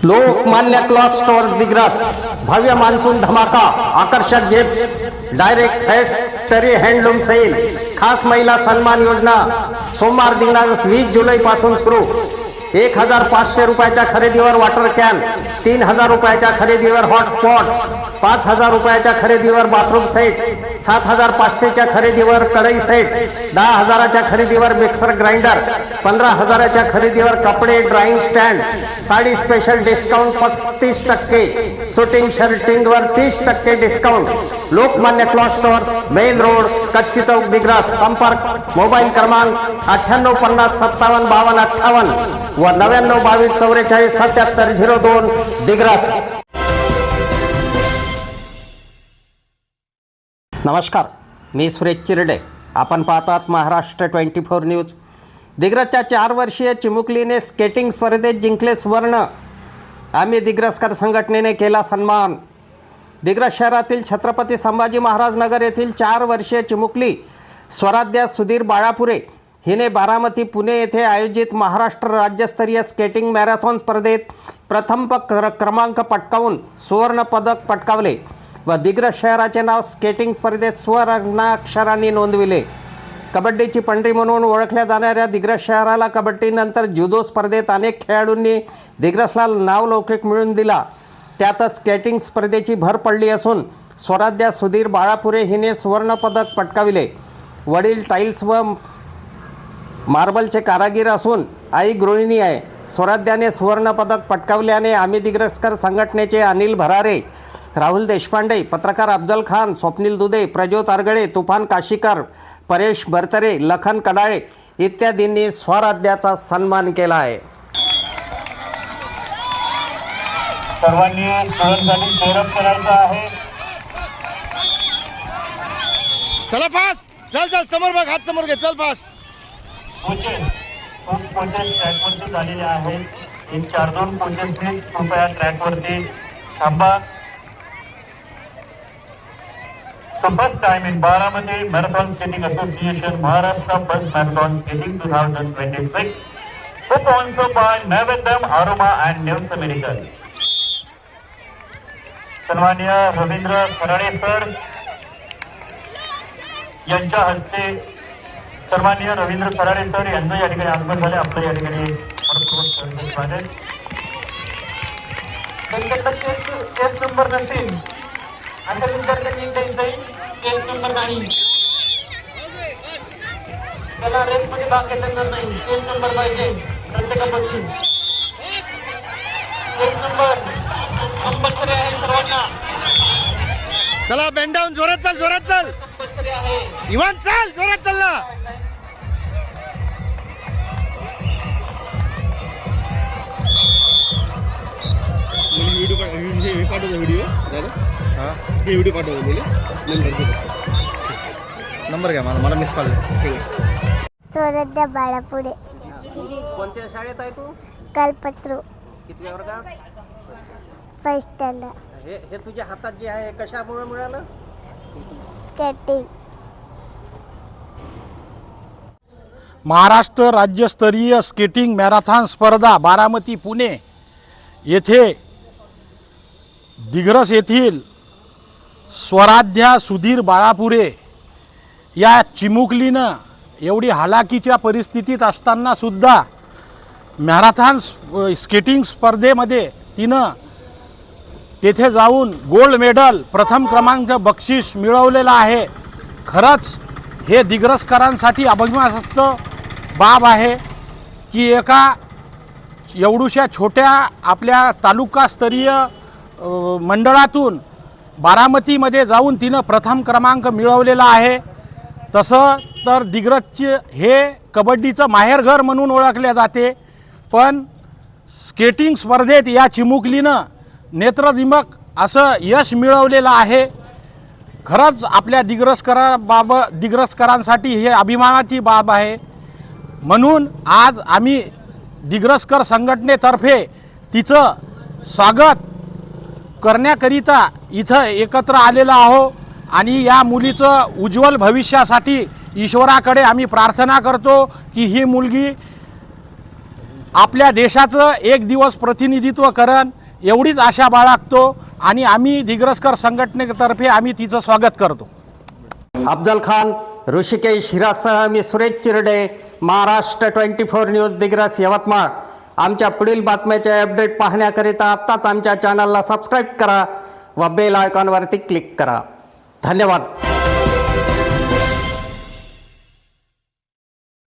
Lokmanya cloth store Digras भव्य monsoon धमाका, आकर्षक gift, direct factory handloom sale, खास महिला सन्मान योजना सोमवार दिनांक 20 जुलै पासून सुरू। 1500 रुपयाच्या खरेदीवर वॉटर कॅन, 3000 रुपयाच्या खरेदीवर हॉटपॉट, 5000 रुपयाच्या खरेदीवर बाथरूम सेट, 7500च्या खरेदीवर कढई सेट, 10000च्या खरेदीवर मिक्सर ग्राइंडर, 15000च्या खरेदीवर कपडे drying stand, sari special discount 35%, suiting शर्टिंगवर 30% discount. Lokmanya cloth stores, main road, Kacchi Chowk, Digras. संपर्क मोबाईल क्रमांक 9850575258 व 9922447702 दिग्रस। नमस्कार, मी सुरेश चिरडे। आपण पाहतात महाराष्ट्र 24 न्यूज। दिग्रसच्या 4 वर्षीय चिमुकलीने स्केटिंग स्पर्धेत जिंकले सुवर्ण। आम्ही दिग्रसकर संघटनेने केला सन्मान। दिग्रस शहरातील छत्रपती संभाजी महाराज नगर येथील 4 वर्षीय चिमुकली स्वराध्या सुधीर बाळापुरे हिने बारामती पुणे येथे आयोजित महाराष्ट्र राज्यस्तरीय स्केटिंग मॅरेथॉन स्पर्धेत प्रथम क्रमांक पटकावून सुवर्ण पदक पटकावले व दिग्रस शहराचे नाव स्केटिंग स्पर्धेत सुवर्णाक्षरांनी नोंदविले। कबड्डीची पंढरी म्हणून ओळखल्या जाणाऱ्या दिग्रस शहराला कबड्डीनंतर जुदो स्पर्धेत अनेक खेळाडूंनी दिग्रसला नावलौकिक मिळवून दिला। त्यातच स्केटिंग स्पर्धेची भर पडली असून स्वराध्या सुधीर बाळापुरे हिने सुवर्ण पदक पटकाविले। वडील टाइल्स व मार्बलचे कारागीर असून आई गृहिणी आहे। स्वराध्याने सुवर्ण पदक पटकावल्याने आम्ही दिग्रसकर संघटनेचे अनिल भरारे, राहुल देशपांडे, पत्रकार अफजल खान, स्वप्नील दुधे, प्रज्योत आरगडे, तुफान काशीकर, परेश बरतरे, लखन कडाळे इत्यादींनी स्वराध्याचा सन्मान केला आहे। सर्वांनी खेळासाठी प्रेरक करायचं आहे। चला फास्ट, चल समोर बघ, हात समोर घे, चल फास्ट। कोचेस ट्रॅकवरती झालेले आहेत। 4-2 कोचेसने कृपया ट्रॅकवरती थांबा। So first time in Baramati Marathon Skating Association Maharashtra First Marathon Skating 2026, co-sponsored by Naivedam Aroma and News Medical. सन्माननीय रवींद्र खराडे सर यांच्या हस्ते सन्माननीय रवींद्र खराडे सर यांचं या ठिकाणी आगमन झाले। आपलं या ठिकाणी मनपूर्वक स्वागत। त्यांच्याकडे केस नंबर नसतील अशा विद्यार्थ्यांनी केस नंबर नाही, त्याला रेसमध्ये भाग घेता येणार नाही। केस नंबर पाहिजे प्रत्येकापासून। केस नंबर कंपल्सरी आहे सर्वांना। चला बेंड डाऊन, जोरात चल, जोरात चल, कंपल्सरी आहे। इवन चल, जोरात चल ना। व्हिडिओ पाठवतो, व्हिडिओ दादा, हां हे व्हिडिओ पाठवतो बोले। नंबर घ्या मला मिस कॉल। स्वराध्या बाळापुरे। कोणत्या शाळेत आहे तू? कल्पत्रू। कितव्या वर्गात? First standard. हे तुझ्या हातात जे आहे कशामुळे मिळालं? स्केटिंग। महाराष्ट्र राज्यस्तरीय स्केटिंग मॅरेथॉन स्पर्धा बारामती पुणे येथे दिग्रस येथील स्वराध्या सुधीर बाळापुरे या चिमुकलीनं एवढी हालाकीच्या परिस्थितीत असताना सुद्धा मॅरेथॉन स्केटिंग स्पर्धेमध्ये तिनं तेथे जाऊन गोल्ड मेडल, प्रथम क्रमांक बक्षीस मिळवलेलं आहे। खरंच हे दिग्रसकरांसाठी अभिमानास्पद बाब आहे की एका एवढूशा छोट्या आपल्या तालुकास्तरीय मंडळातून बारामतीमध्ये जाऊन तिनं प्रथम क्रमांक मिळवलेला आहे। तसं तर दिग्रसचे हे कबड्डीचं माहेरघर म्हणून ओळखले जाते, पण स्केटिंग स्पर्धेत या चिमुकलीनं नेत्रदिमक असं यश मिळवलेलं आहे। खरंच आपल्या दिग्रसकरांसाठी हे अभिमानाची बाब आहे। म्हणून आज आम्ही दिग्रसकर संघटनेतर्फे तिचं स्वागत करण्याकरिता इथं एकत्र आलेलो आहो आणि या मुलीचं उज्ज्वल भविष्यासाठी ईश्वराकडे आम्ही प्रार्थना करतो की ही मुलगी आपल्या देशाचं एक दिवस प्रतिनिधित्व करण एवढीच आशा बाळगतो आणि आम्ही दिग्रसकर संघटनेतर्फे आम्ही तिचं स्वागत करतो. अफजल खान, ऋषिकेश हिरासह मी सुरेश चिरडे, महाराष्ट्र 24 न्यूज दिग्रस यवतमाळ. आमच्या पुढील बातम्याचे अपडेट पाहण्याकरिता आत्ताच आमच्या चॅनलला सबस्क्राईब करा व बेल आयकॉनवरती क्लिक करा. धन्यवाद.